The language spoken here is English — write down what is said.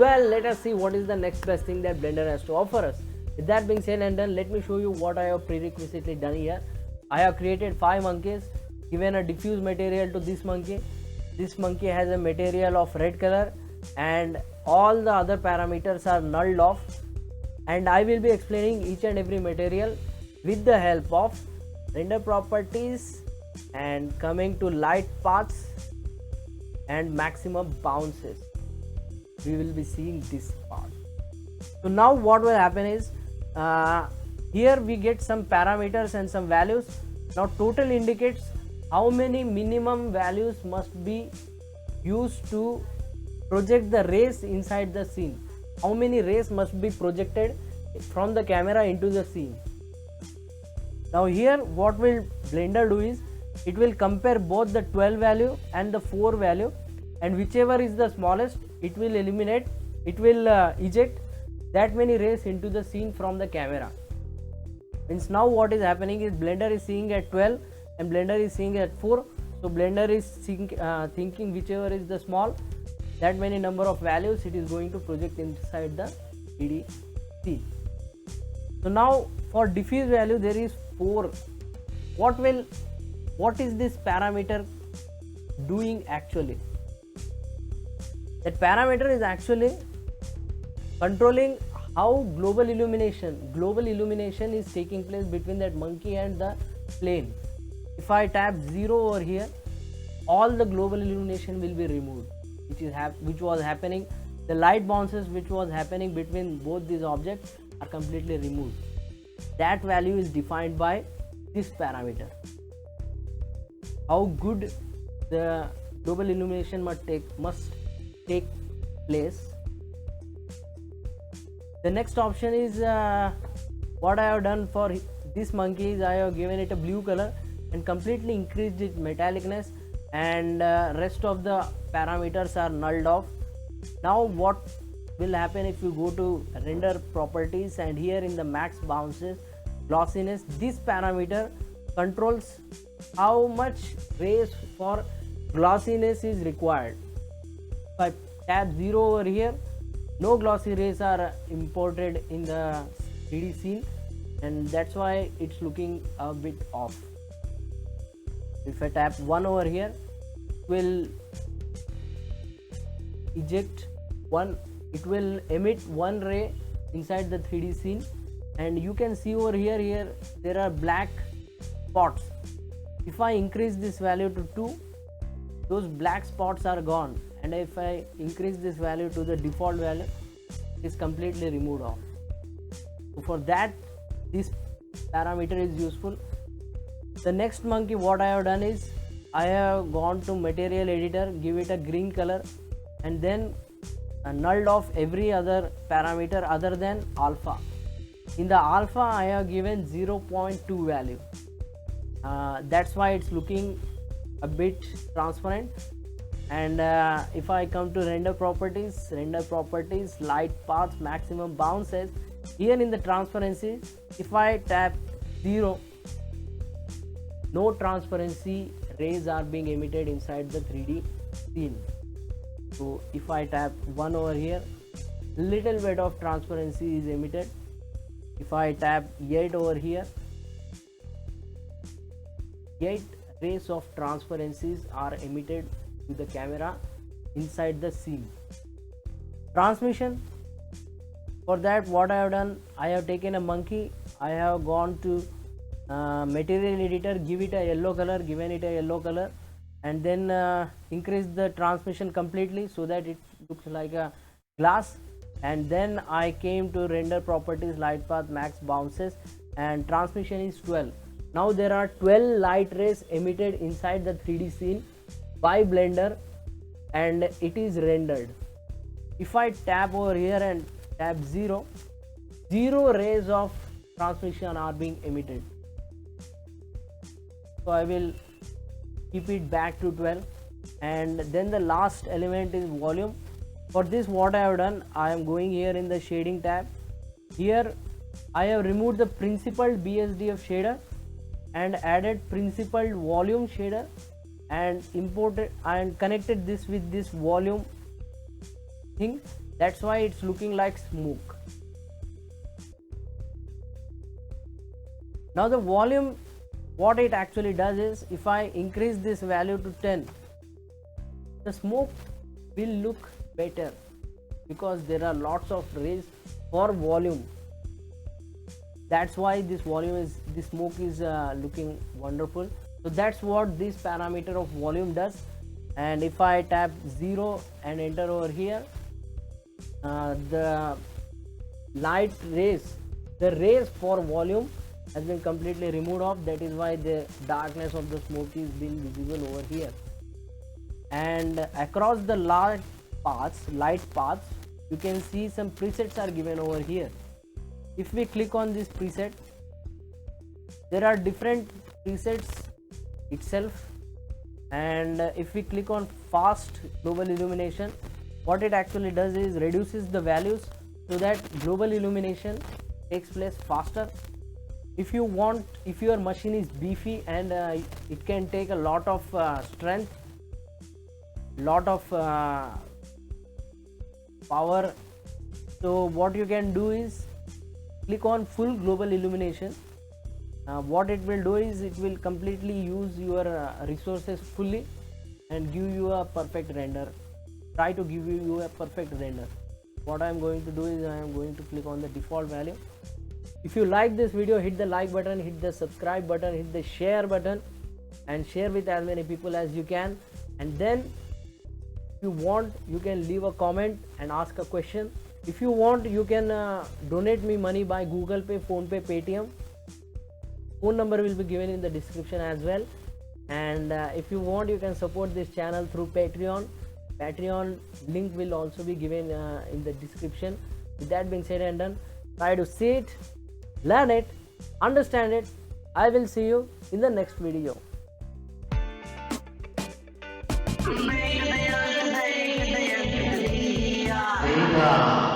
Well, let us see what is the next best thing that Blender has to offer us. With that being said and done, let me show you what I have prerequisitely done here. I have created 5 monkeys, given a diffuse material to this monkey. This monkey has a material of red color, and all the other parameters are nulled off. And I will be explaining each and every material with the help of render properties and coming to light paths and maximum bounces. We will be seeing this part. So now what will happen is, here we get some parameters and some values. Now total indicates how many minimum values must be used to project the rays inside the scene. How many rays must be projected from the camera into the scene. Now here what will Blender do is, it will compare both the 12 value and the 4 value, and whichever is the smallest, it will eliminate, it will eject that many rays into the scene from the camera. Means now what is happening is, Blender is seeing at 12 and Blender is seeing at 4. So Blender is thinking whichever is the small, that many number of values it is going to project inside the 3D scene. So now for diffuse value there is 4. What is this parameter doing actually? That parameter is actually controlling how global illumination is taking place between that monkey and the plane. If I tap 0 over here, all the global illumination will be removed, which was happening. The light bounces which was happening between both these objects are completely removed. That value is defined by this parameter. How good the global illumination must take place. The next option is, what I have done for this monkey is, I have given it a blue color and completely increased its metallicness, and rest of the parameters are nulled off. Now what will happen if you go to render properties, and here in the max bounces glossiness, this parameter controls how much rays for glossiness is required. If I tap 0 over here, no glossy rays are imported in the 3D scene, and that's why it's looking a bit off. If I tap 1 over here, it will eject one, it will emit one ray inside the 3D scene, and you can see over here there are black spots. If I increase this value to 2, those black spots are gone, and if I increase this value to the default value, it is completely removed off. So for that, this parameter is useful. The next monkey, what I have done is, I have gone to material editor, give it a green color, and then nulled off every other parameter other than alpha. In the alpha I have given 0.2 value. That's why it's looking a bit transparent. And if I come to render properties, light paths, maximum bounces, here in the transparency, if I tap 0, no transparency rays are being emitted inside the 3D scene. So if I tap 1 over here, little bit of transparency is emitted. If I tap 8 over here, 8 rays of transparencies are emitted to the camera inside the scene. Transmission, for that what I have done, I have taken a monkey, I have gone to material editor, give it a yellow color, given it a yellow color, and then increase the transmission completely so that it looks like a glass. And then I came to render properties, light path, max bounces, and transmission is 12. Now there are 12 light rays emitted inside the 3D scene by Blender, and it is rendered. If I tap over here and tap 0, 0 rays of transmission are being emitted. So I will keep it back to 12, and then the last element is volume. For this, what I have done, I am going here in the shading tab. Here I have removed the principled BSDF shader and added principled volume shader, and imported and connected this with this volume thing. That's why it's looking like smoke. Now the volume, what it actually does is, if I increase this value to 10, the smoke will look better because there are lots of rays for volume. That's why this smoke is looking wonderful. So that's what this parameter of volume does. And if I tap 0 and enter over here, the light rays, the rays for volume has been completely removed off. That is why the darkness of the smoke is being visible over here. And across the light paths, you can see some presets are given over here. If we click on this preset, there are different presets itself. And if we click on fast global illumination, what it actually does is reduces the values so that global illumination takes place faster. If you want, if your machine is beefy and it can take a lot of strength, lot of power, so what you can do is click on full global illumination. What it will do is it will completely use your resources fully and give you a perfect render. Try to give you a perfect render. What I am going to do is I am going to click on the default value. If you like this video, hit the like button, hit the subscribe button, hit the share button, and share with as many people as you can. And then if you want, you can leave a comment and ask a question. If you want, you can donate me money by Google Pay, Phone Pay, Paytm. Phone number will be given in the description as well. And if you want, you can support this channel through Patreon. Patreon link will also be given in the description. With that being said and done, try to see it, learn it, understand it. I will see you in the next video. Hey,